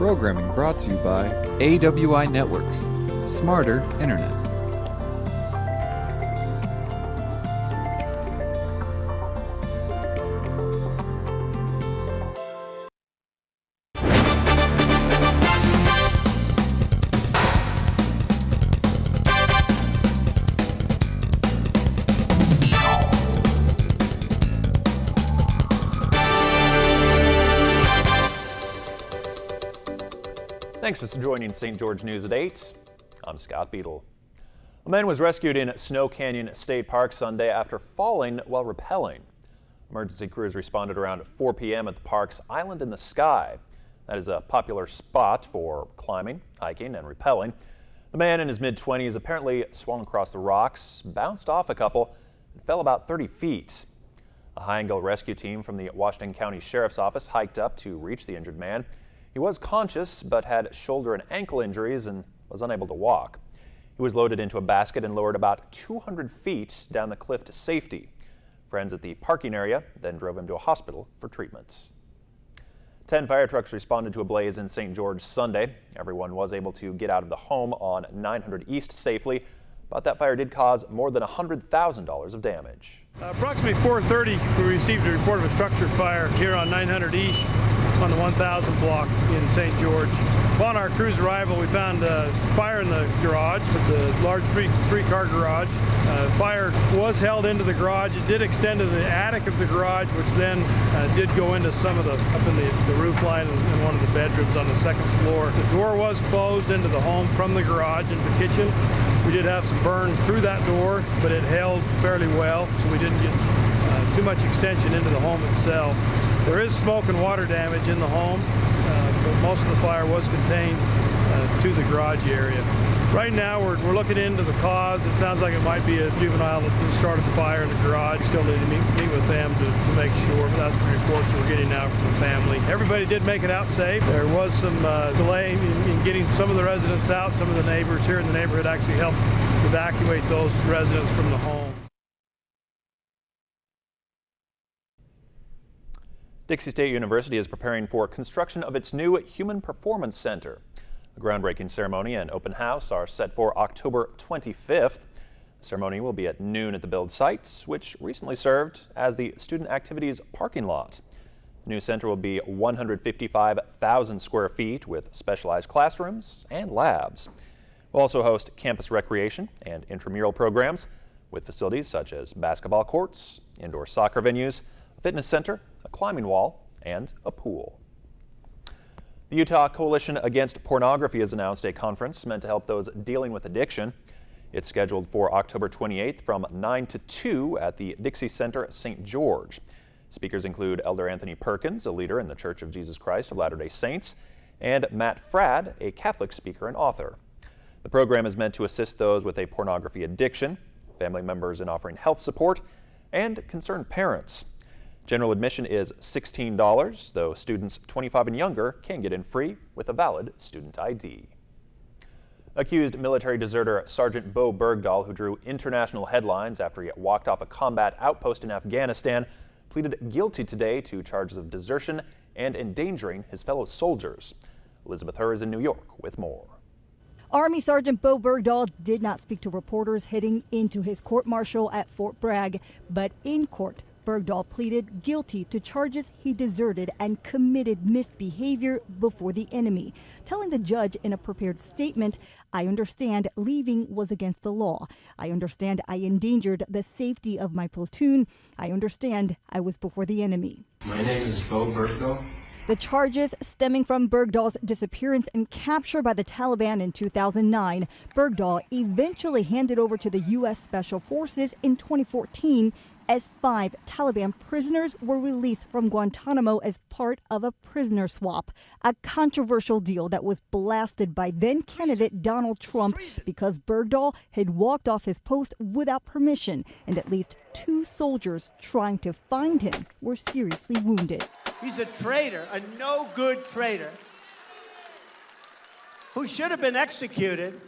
Programming brought to you by AWI Networks, Smarter Internet. Thanks for joining St. George News at 8. I'm Scott Beadle. A man was rescued in Snow Canyon State Park Sunday after falling while rappelling. Emergency crews responded around 4 p.m. at the park's Island in the Sky. That is a popular spot for climbing, hiking, and rappelling. The man in his mid-20s apparently swung across the rocks, bounced off a couple, and fell about 30 feet. A high-angle rescue team from the Washington County Sheriff's Office hiked up to reach the injured man. He was conscious but had shoulder and ankle injuries and was unable to walk. He was loaded into a basket and lowered about 200 feet down the cliff to safety. Friends at the parking area then drove him to a hospital for treatment. 10 fire trucks responded to a blaze in St. George Sunday. Everyone was able to get out of the home on 900 East safely, but that fire did cause more than $100,000 of damage. Approximately 4:30, we received a report of a structure fire here on 900 East on the 1000 block in St. George. Upon our crew's arrival, we found a fire in the garage. It's a large three-car garage. Fire was held into the garage. It did extend to the attic of the garage, which then did go into some of up in the roof line in one of the bedrooms on the second floor. The door was closed into the home from the garage into the kitchen. We did have some burn through that door, but it held fairly well, so we didn't get too much extension into the home itself. There is smoke and water damage in the home, but most of the fire was contained to the garage area. Right now we're looking into the cause. It sounds like it might be a juvenile that started the fire in the garage. We still need to meet with them to make sure. That's the reports we're getting now from the family. Everybody did make it out safe. There was some delay in getting some of the residents out. Some of the neighbors here in the neighborhood actually helped evacuate those residents from the home. Dixie State University is preparing for construction of its new Human Performance Center. A groundbreaking ceremony and open house are set for October 25th. The ceremony will be at noon at the build site, which recently served as the student activities parking lot. The new center will be 155,000 square feet with specialized classrooms and labs. We'll also host campus recreation and intramural programs with facilities such as basketball courts, indoor soccer venues, a fitness center, a climbing wall, and a pool. The Utah Coalition Against Pornography has announced a conference meant to help those dealing with addiction. It's scheduled for October 28th from 9 to 2 at the Dixie Center at St. George. Speakers include Elder Anthony Perkins, a leader in the Church of Jesus Christ of Latter-day Saints, and Matt Fradd, a Catholic speaker and author. The program is meant to assist those with a pornography addiction, family members in offering health support, and concerned parents. General admission is $16, though students 25 and younger can get in free with a valid student ID. Accused military deserter Sergeant Bo Bergdahl, who drew international headlines after he walked off a combat outpost in Afghanistan, pleaded guilty today to charges of desertion and endangering his fellow soldiers. Elizabeth Herr is in New York with more. Army Sergeant Bo Bergdahl did not speak to reporters heading into his court-martial at Fort Bragg, but in court, Bergdahl pleaded guilty to charges he deserted and committed misbehavior before the enemy, telling the judge in a prepared statement, "I understand leaving was against the law. I understand I endangered the safety of my platoon. I understand I was before the enemy." My name is Bo Bergdahl. The charges stemming from Bergdahl's disappearance and capture by the Taliban in 2009. Bergdahl eventually handed over to the U.S. Special Forces in 2014 as 5 Taliban prisoners were released from Guantanamo as part of a prisoner swap, a controversial deal that was blasted by then-candidate Donald Trump because Bergdahl had walked off his post without permission, and at least 2 soldiers trying to find him were seriously wounded. He's a traitor, a no-good traitor, who should have been executed.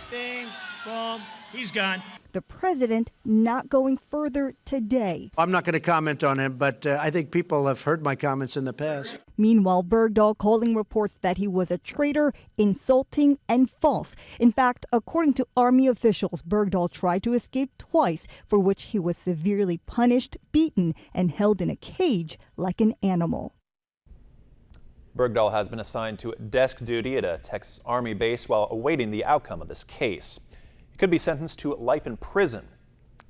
Bing, boom, he's gone. The president not going further today. I'm not going to comment on him, but I think people have heard my comments in the past. Meanwhile, Bergdahl calling reports that he was a traitor, insulting, and false. In fact, according to Army officials, Bergdahl tried to escape twice, for which he was severely punished, beaten, and held in a cage like an animal. Bergdahl has been assigned to desk duty at a Texas Army base while awaiting the outcome of this case. He could be sentenced to life in prison.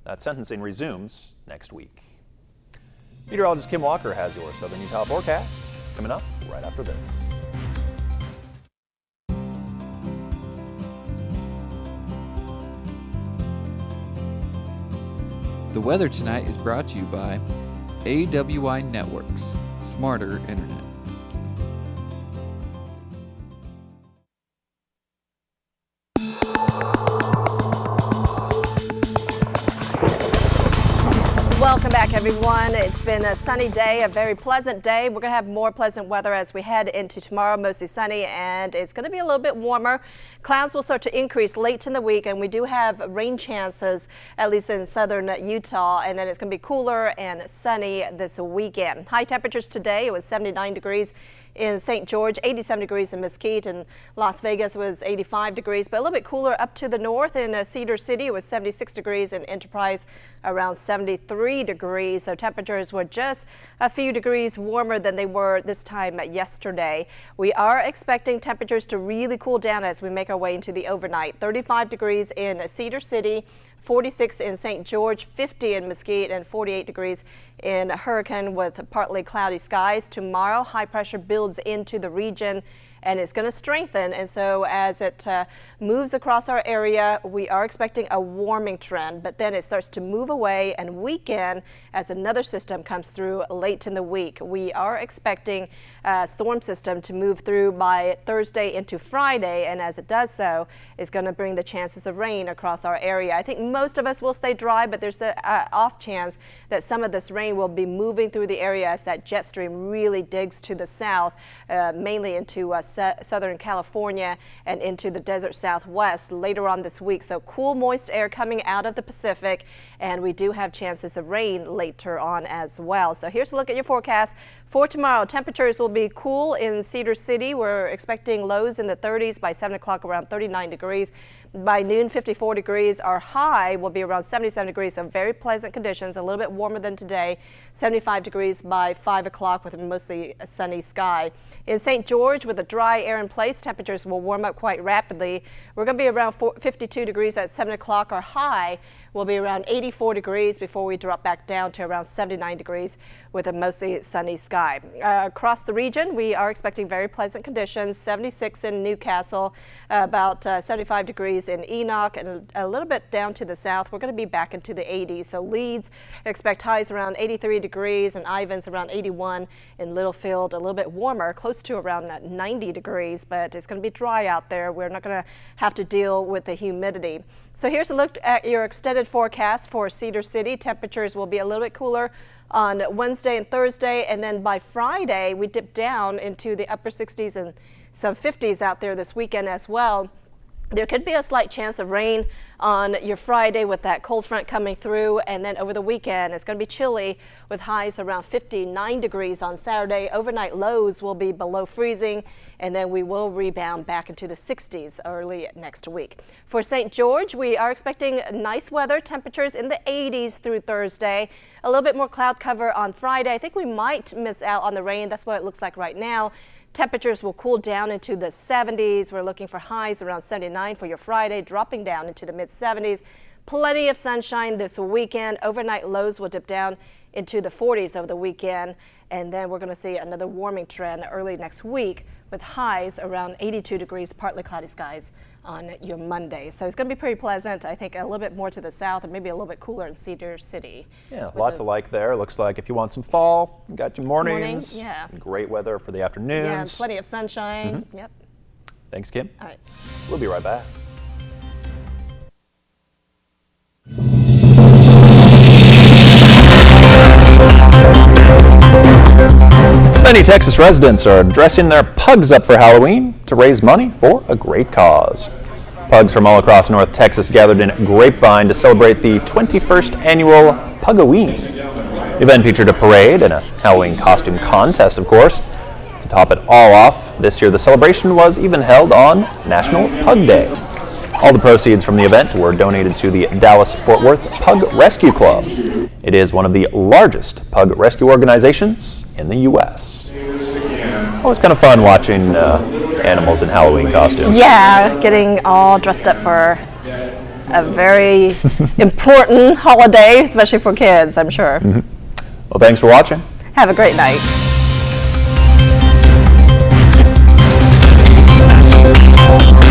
That sentencing resumes next week. Meteorologist Kim Walker has your Southern Utah forecast coming up right after this. The weather tonight is brought to you by AWI Networks, smarter internet. Welcome back, everyone. It's been a sunny day, a very pleasant day. We're going to have more pleasant weather as we head into tomorrow, mostly sunny, and it's going to be a little bit warmer. Clouds will start to increase late in the week, and we do have rain chances, at least in southern Utah, and then it's going to be cooler and sunny this weekend. High temperatures today, it was 79 degrees in St. George, 87 degrees in Mesquite, and Las Vegas was 85 degrees, but a little bit cooler up to the north. In Cedar City, it was 76 degrees, and Enterprise around 73 degrees. So temperatures were just a few degrees warmer than they were this time yesterday. We are expecting temperatures to really cool down as we make our way into the overnight. 35 degrees in Cedar City, 46 in St. George, 50 in Mesquite, and 48 degrees in Hurricane with partly cloudy skies. Tomorrow, high pressure builds into the region and it's going to strengthen. And so as it moves across our area, we are expecting a warming trend, but then it starts to move away and weaken as another system comes through late in the week. We are expecting a storm system to move through by Thursday into Friday, and as it does so, it's going to bring the chances of rain across our area. I think most of us will stay dry, but there's the off chance that some of this rain will be moving through the area as that jet stream really digs to the south, mainly into Southern California and into the desert Southwest later on this week. So cool, moist air coming out of the Pacific, and we do have chances of rain later on as well. So here's a look at your forecast for tomorrow. Temperatures will be cool in Cedar City. We're expecting lows in the 30s, by 7 o'clock around 39 degrees. By noon, 54 degrees. Our high will be around 77 degrees, so very pleasant conditions, a little bit warmer than today. 75 degrees by 5 o'clock with a mostly sunny sky. In St. George, with the dry air in place, temperatures will warm up quite rapidly. We're going to be around 52 degrees at 7 o'clock. Our high will be around 84 degrees before we drop back down to around 79 degrees with a mostly sunny sky. Across the region, we are expecting very pleasant conditions. 76 in Newcastle, about 75 degrees in Enoch, and a little bit down to the south. We're going to be back into the 80s. So Leeds, expect highs around 83 degrees, and Ivins around 81. In Littlefield, a little bit warmer, close to around 90 degrees, but it's going to be dry out there. We're not going to have to deal with the humidity. So here's a look at your extended forecast for Cedar City. Temperatures will be a little bit cooler on Wednesday and Thursday, and then by Friday we dip down into the upper 60s and some 50s out there this weekend as well. There could be a slight chance of rain on your Friday with that cold front coming through, and then over the weekend it's going to be chilly with highs around 59 degrees on Saturday. Overnight lows will be below freezing, and then we will rebound back into the 60s early next week. For St. George, we are expecting nice weather, temperatures in the 80s through Thursday. A little bit more cloud cover on Friday. I think we might miss out on the rain. That's what it looks like right now. Temperatures will cool down into the 70s. We're looking for highs around 79 for your Friday, dropping down into the mid-70s. Plenty of sunshine this weekend. Overnight lows will dip down into the 40s over the weekend. And then we're going to see another warming trend early next week with highs around 82 degrees, partly cloudy skies on your Monday. So it's going to be pretty pleasant. I think a little bit more to the south and maybe a little bit cooler in Cedar City. Yeah, a lot to like there. Looks like if you want some fall, you got your mornings. Yeah. Great weather for the afternoons. Yeah, and plenty of sunshine. Yep. Thanks, Kim. All right. We'll be right back. Many Texas residents are dressing their pugs up for Halloween to raise money for a great cause. Pugs from all across North Texas gathered in Grapevine to celebrate the 21st annual Pugoween. The event featured a parade and a Halloween costume contest, of course. To top it all off, this year the celebration was even held on National Pug Day. All the proceeds from the event were donated to the Dallas-Fort Worth Pug Rescue Club. It is one of the largest pug rescue organizations in the U.S. Always kind of fun watching animals in Halloween costumes. Yeah, getting all dressed up for a very important holiday, especially for kids, I'm sure. Mm-hmm. Well, thanks for watching. Have a great night. We'll be right back.